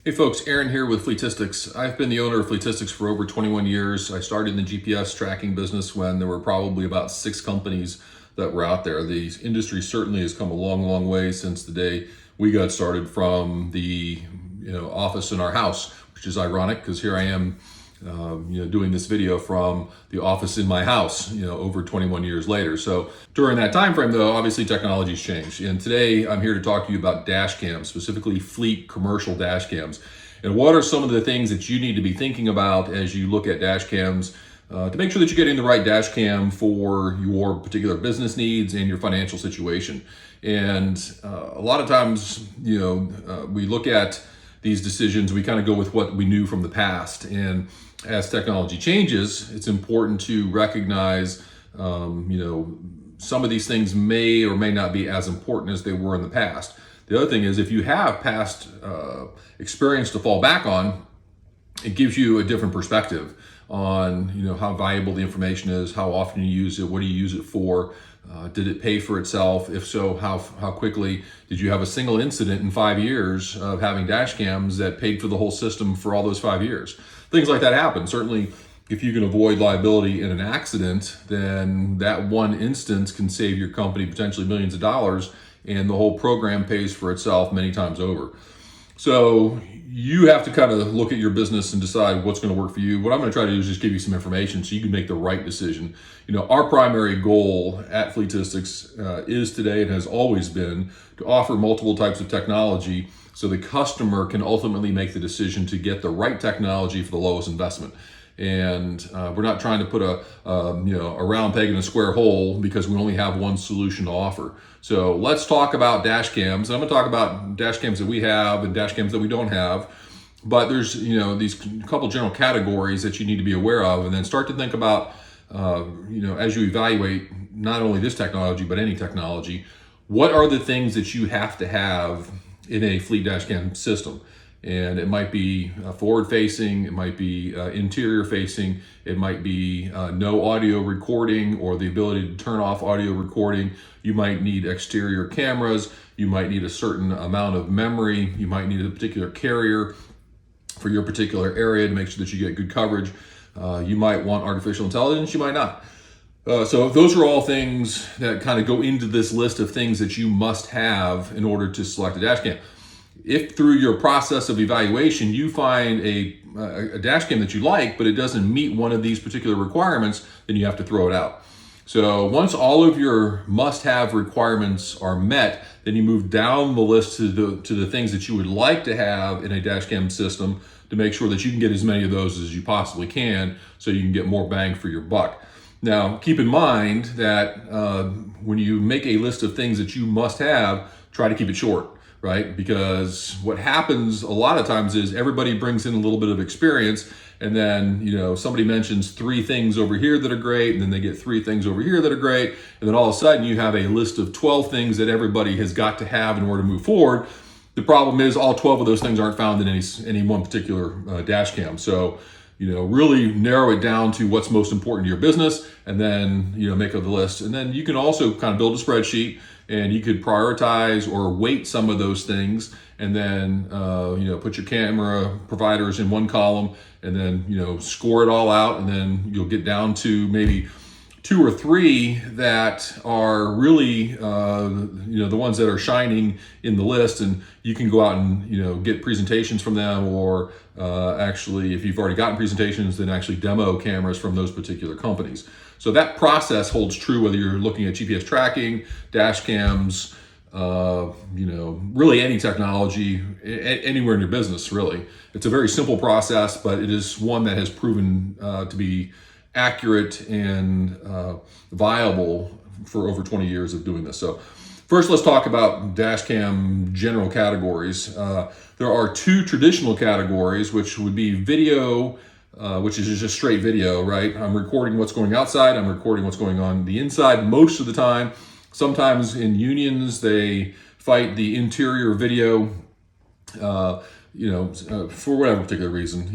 Hey folks, Aaron here with Fleetistics. I've been the owner of Fleetistics for over 21 years. I started in the GPS tracking business when there were probably about 6 companies that were out there. The industry certainly has come a long, long way since the day we got started from the office in our house, which is ironic because here I am doing this video from the office in my house, over 21 years later. So during that time frame, though, obviously technology's changed. And today I'm here to talk to you about dash cams, specifically fleet commercial dash cams. And what are some of the things that you need to be thinking about as you look at dash cams to make sure that you're getting the right dash cam for your particular business needs and your financial situation. And a lot of times, we look at these decisions, we kind of go with what we knew from the past. And as technology changes, it's important to recognize, some of these things may or may not be as important as they were in the past. The other thing is, if you have past experience to fall back on, it gives you a different perspective on how valuable the information is, how often you use it, what do you use it for, did it pay for itself? If so, how quickly? Did you have a single incident in 5 years of having dash cams that paid for the whole system for all those 5 years? Things like that happen. Certainly, if you can avoid liability in an accident, then that one instance can save your company potentially millions of dollars, and the whole program pays for itself many times over. So you have to kind of look at your business and decide what's going to work for you. What I'm going to try to do is just give you some information so you can make the right decision. Our primary goal at Fleetistics is today and has always been to offer multiple types of technology so the customer can ultimately make the decision to get the right technology for the lowest investment. And we're not trying to put a round peg in a square hole because we only have one solution to offer. So let's talk about dash cams. And I'm going to talk about dash cams that we have and dash cams that we don't have. But there's these couple general categories that you need to be aware of, and then start to think about as you evaluate not only this technology but any technology, what are the things that you have to have in a fleet dash cam system. And it might be forward facing, it might be interior facing, it might be no audio recording or the ability to turn off audio recording. You might need exterior cameras, you might need a certain amount of memory, you might need a particular carrier for your particular area to make sure that you get good coverage. You might want artificial intelligence, you might not. So those are all things that kind of go into this list of things that you must have in order to select a dash cam. If through your process of evaluation you find a dash cam that you like, but it doesn't meet one of these particular requirements, then you have to throw it out. So once all of your must-have requirements are met, then you move down the list to the things that you would like to have in a dash cam system to make sure that you can get as many of those as you possibly can so you can get more bang for your buck. Now, keep in mind that when you make a list of things that you must have, try to keep it short. Right? Because what happens a lot of times is everybody brings in a little bit of experience, and then somebody mentions 3 things over here that are great, and then they get 3 things over here that are great, and then all of a sudden you have a list of 12 things that everybody has got to have in order to move forward. The problem is all 12 of those things aren't found in any one particular dash cam. So really narrow it down to what's most important to your business, and then make up the list. And then you can also kind of build a spreadsheet, and you could prioritize or weight some of those things, and then put your camera providers in one column, and then score it all out, and then you'll get down to maybe 2 or 3 that are really the ones that are shining in the list, and you can go out and get presentations from them, or actually, if you've already gotten presentations, then actually demo cameras from those particular companies. So that process holds true whether you're looking at GPS tracking, dash cams, really any technology, anywhere in your business, really. It's a very simple process, but it is one that has proven to be accurate and viable for over 20 years of doing this. So first, let's talk about dash cam general categories. There are 2 traditional categories, which would be video, which is just straight video, right? I'm recording what's going outside, I'm recording what's going on the inside most of the time. Sometimes in unions, they fight the interior video, for whatever particular reason,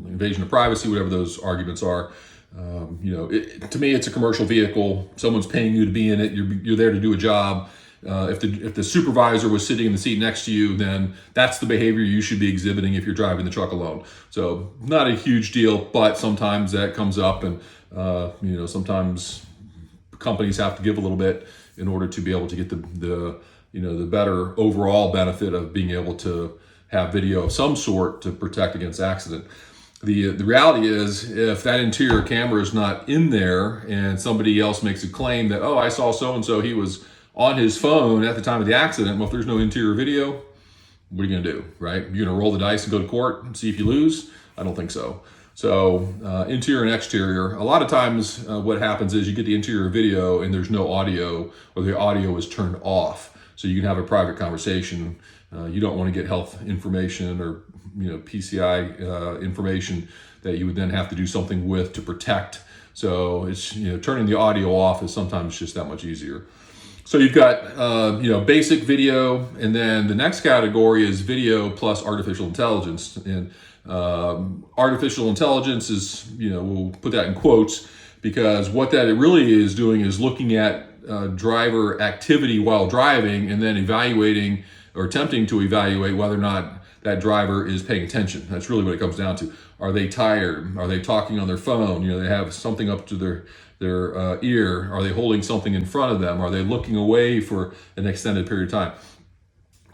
invasion of privacy, whatever those arguments are. To me, it's a commercial vehicle. Someone's paying you to be in it. You're there to do a job. If the supervisor was sitting in the seat next to you, then that's the behavior you should be exhibiting if you're driving the truck alone. So not a huge deal, but sometimes that comes up, and sometimes companies have to give a little bit in order to be able to get the better overall benefit of being able to have video of some sort to protect against accident. The reality is, if that interior camera is not in there and somebody else makes a claim that, oh, I saw so-and-so, he was on his phone at the time of the accident. Well, if there's no interior video, what are you going to do, right? You're going to roll the dice and go to court and see if you lose? I don't think so. So interior and exterior, a lot of times what happens is you get the interior video and there's no audio, or the audio is turned off. So you can have a private conversation. You don't want to get health information or PCI information that you would then have to do something with to protect. So it's turning the audio off is sometimes just that much easier. So you've got basic video, and then the next category is video plus artificial intelligence. And artificial intelligence is, we'll put that in quotes, because what that really is doing is looking at driver activity while driving, and then evaluating or attempting to evaluate whether or not that driver is paying attention. That's really what it comes down to. Are they tired? Are they talking on their phone? They have something up to their ear. Are they holding something in front of them? Are they looking away for an extended period of time?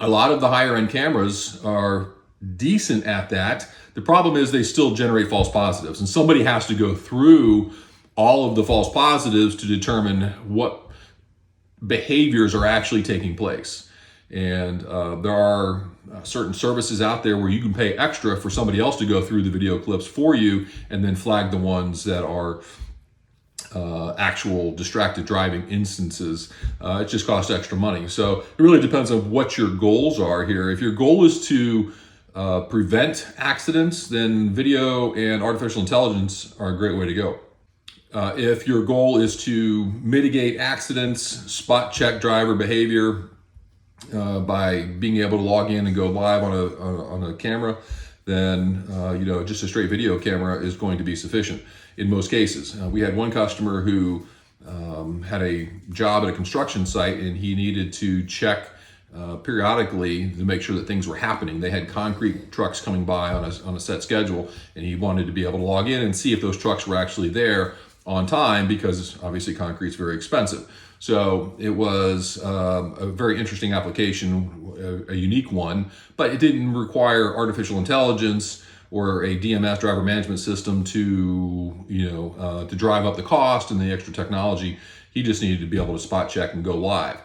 A lot of the higher end cameras are decent at that. The problem is they still generate false positives, and somebody has to go through all of the false positives to determine what behaviors are actually taking place. And there are certain services out there where you can pay extra for somebody else to go through the video clips for you and then flag the ones that are actual distracted driving instances. It just costs extra money. So it really depends on what your goals are here. If your goal is to prevent accidents, then video and artificial intelligence are a great way to go. If your goal is to mitigate accidents, spot check driver behavior by being able to log in and go live on a camera, then just a straight video camera is going to be sufficient in most cases. We had one customer who had a job at a construction site, and he needed to check periodically to make sure that things were happening. They had concrete trucks coming by on a set schedule, and he wanted to be able to log in and see if those trucks were actually there on time, because obviously concrete's very expensive. So it was a very interesting application, a unique one, but it didn't require artificial intelligence or a DMS, driver management system, to drive up the cost and the extra technology. He just needed to be able to spot check and go live.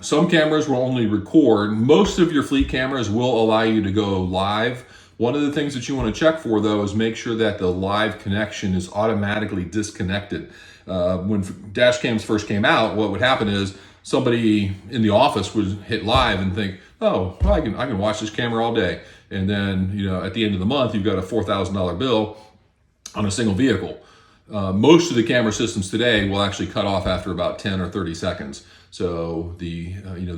Some cameras will only record. Most of your fleet cameras will allow you to go live. One of the things that you want to check for, though, is make sure that the live connection is automatically disconnected. When dash cams first came out, what would happen is somebody in the office would hit live and think, oh, well, I can watch this camera all day. And then, at the end of the month, you've got a $4,000 bill on a single vehicle. Most of the camera systems today will actually cut off after about 10 or 30 seconds. So the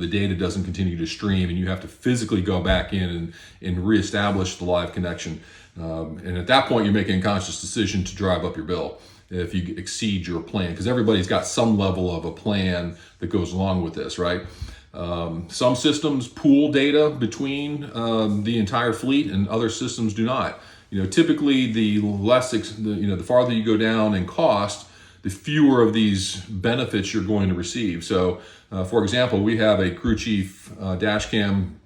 data doesn't continue to stream, and you have to physically go back in and reestablish the live connection. And at that point, you're making a conscious decision to drive up your bill if you exceed your plan, because everybody's got some level of a plan that goes along with this, right? Some systems pool data between the entire fleet, and other systems do not. Typically the the farther you go down in cost, the fewer of these benefits you're going to receive. So, for example, we have a crew chief dash cam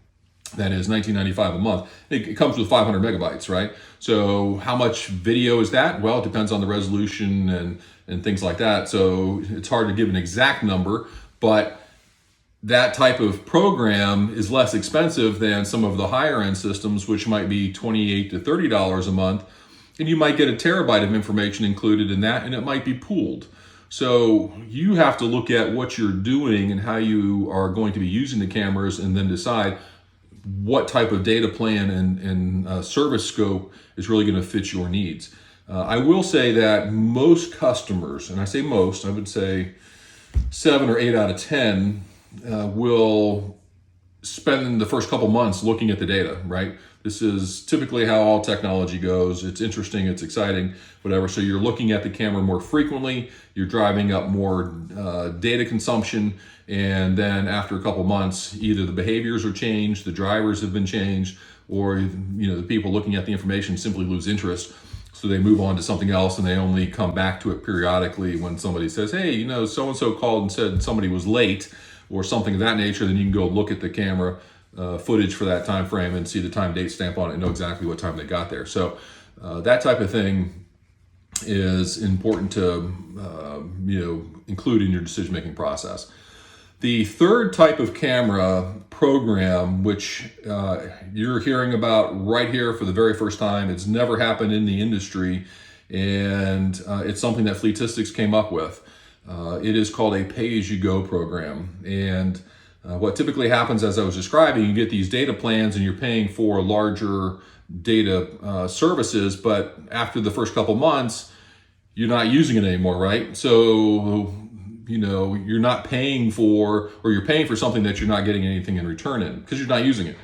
that is $19.95 a month. It comes with 500 megabytes, right? So how much video is that? Well, it depends on the resolution and things like that. So it's hard to give an exact number, but that type of program is less expensive than some of the higher end systems, which might be $28 to $30 a month. And you might get a terabyte of information included in that, and it might be pooled. So you have to look at what you're doing and how you are going to be using the cameras, and then decide what type of data plan and service scope is really going to fit your needs. I will say that most customers, and I say most, I would say 7 or 8 out of 10, will spending the first couple months looking at the data, right? This is typically how all technology goes. It's interesting, it's exciting, whatever. So you're looking at the camera more frequently, you're driving up more data consumption, and then after a couple months, either the behaviors are changed, the drivers have been changed, or the people looking at the information simply lose interest. So they move on to something else, and they only come back to it periodically when somebody says, hey, so-and-so called and said somebody was late, or something of that nature. Then you can go look at the camera footage for that time frame and see the time date stamp on it and know exactly what time they got there. So that type of thing is important to include in your decision-making process. The third type of camera program, which you're hearing about right here for the very first time, it's never happened in the industry, and it's something that Fleetistics came up with. It is called a pay-as-you-go program. And what typically happens, as I was describing, you get these data plans and you're paying for larger data services, but after the first couple months, you're not using it anymore, right? So you're not paying for, or you're paying for something that you're not getting anything in return in because you're not using it.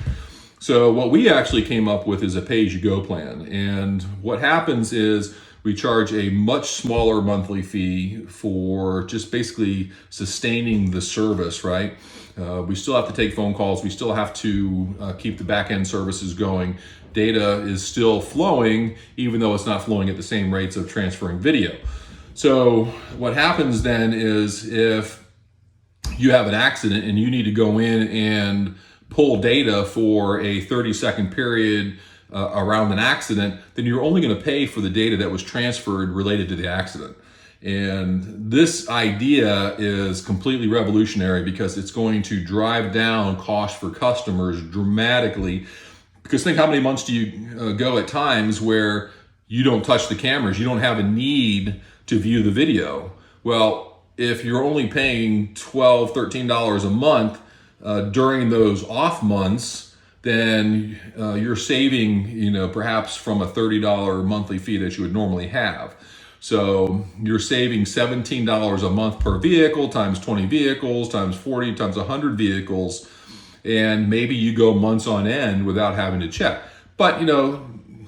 So what we actually came up with is a pay-as-you-go plan. And what happens is we charge a much smaller monthly fee for just basically sustaining the service, right? We still have to take phone calls. We still have to keep the back-end services going. Data is still flowing, even though it's not flowing at the same rates of transferring video. So what happens then is if you have an accident and you need to go in and pull data for a 30-second period around an accident, then you're only going to pay for the data that was transferred related to the accident. And this idea is completely revolutionary because it's going to drive down cost for customers dramatically. Because think how many months do you go at times where you don't touch the cameras, you don't have a need to view the video. Well, if you're only paying $12, $13 a month during those off months, then you're saving, perhaps from a $30 monthly fee that you would normally have. So you're saving $17 a month per vehicle times 20 vehicles times 40 times 100 vehicles, and maybe you go months on end without having to check. But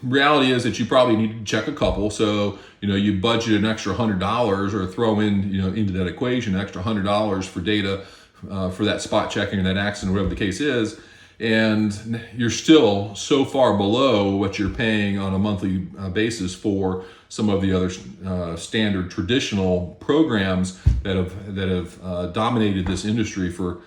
reality is that you probably need to check a couple. So you budget an extra $100 or throw in into that equation an extra $100 for data for that spot checking or that accident, whatever the case is, and you're still so far below what you're paying on a monthly basis for some of the other standard traditional programs that have dominated this industry for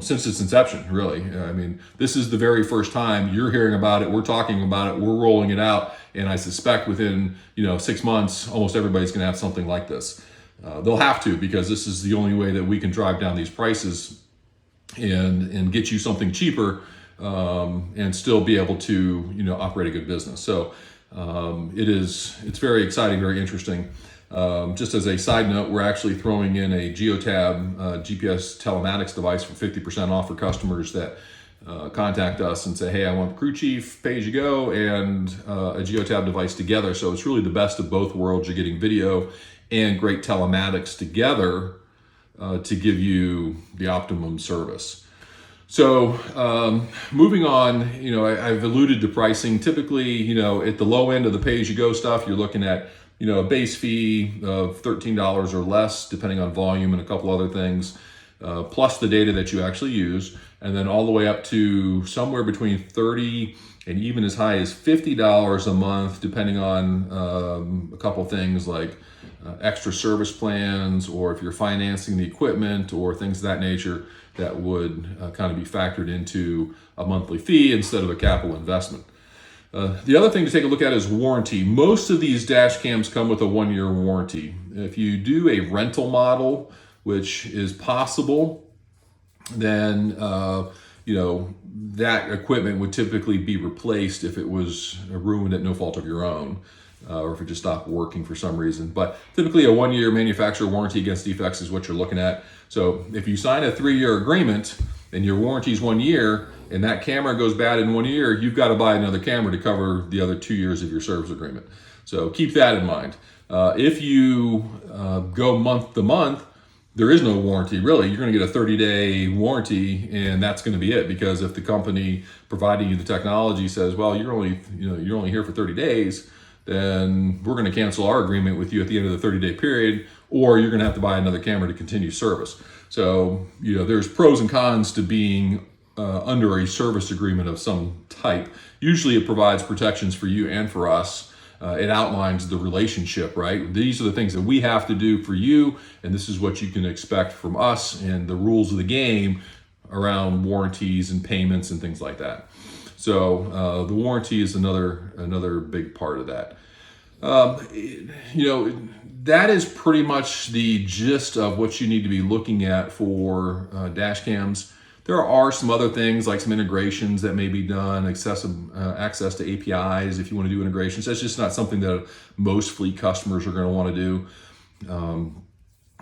since its inception, really. I mean, this is the very first time you're hearing about it, we're talking about it, we're rolling it out, and I suspect within 6 months, almost everybody's going to have something like this. They'll have to, because this is the only way that we can drive down these prices and get you something cheaper and still be able to operate a good business. So it's very exciting, very interesting. Just as a side note, we're actually throwing in a Geotab GPS telematics device for 50% off for customers that contact us and say, hey, I want Crew Chief, pay-as-you-go, and a Geotab device together. So it's really the best of both worlds. You're getting video and great telematics together to give you the optimum service. So moving on, I've alluded to pricing. Typically, at the low end of the pay-as-you-go stuff, you're looking at a base fee of $13 or less, depending on volume and a couple other things, plus the data that you actually use, and then all the way up to somewhere between $30 and even as high as $50 a month, depending on a couple things like extra service plans, or if you're financing the equipment or things of that nature that would kind of be factored into a monthly fee instead of a capital investment. The other thing to take a look at is warranty. Most of these dash cams come with a 1-year warranty. If you do a rental model, which is possible, then that equipment would typically be replaced if it was ruined at no fault of your own, or if it just stopped working for some reason. But typically a 1-year manufacturer warranty against defects is what you're looking at. So if you sign a 3-year agreement and your warranty is 1 year, and that camera goes bad in 1 year, you've got to buy another camera to cover the other 2 years of your service agreement. So keep that in mind. If you go month to month, there is no warranty really. You're going to get a 30-day warranty, and that's going to be it. Because if the company providing you the technology says, well, you're only here for 30 days, then we're going to cancel our agreement with you at the end of the 30-day period, or you're going to have to buy another camera to continue service. So there's pros and cons to being under a service agreement of some type. Usually it provides protections for you and for us. It outlines the relationship, right? These are the things that we have to do for you, and this is what you can expect from us, and the rules of the game around warranties and payments and things like that. So the warranty is another big part of that. That is pretty much the gist of what you need to be looking at for dash cams. There are some other things like some integrations that may be done, access to APIs if you want to do integrations. That's just not something that most fleet customers are going to want to do.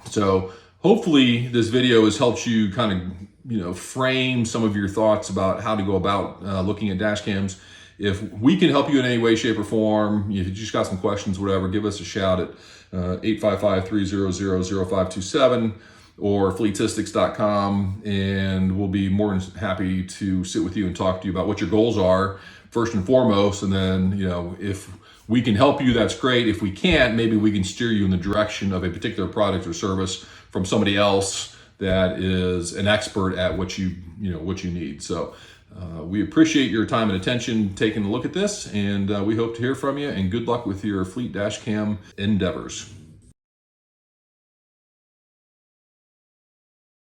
So hopefully this video has helped you kind of frame some of your thoughts about how to go about looking at dash cams. If we can help you in any way, shape, or form, if you just got some questions, whatever, give us a shout at 855-300-0527 or fleetistics.com, and we'll be more than happy to sit with you and talk to you about what your goals are first and foremost. And then, if we can help you, that's great. If we can't, maybe we can steer you in the direction of a particular product or service from somebody else that is an expert at what you need. So we appreciate your time and attention taking a look at this, and we hope to hear from you, and good luck with your fleet dash cam endeavors.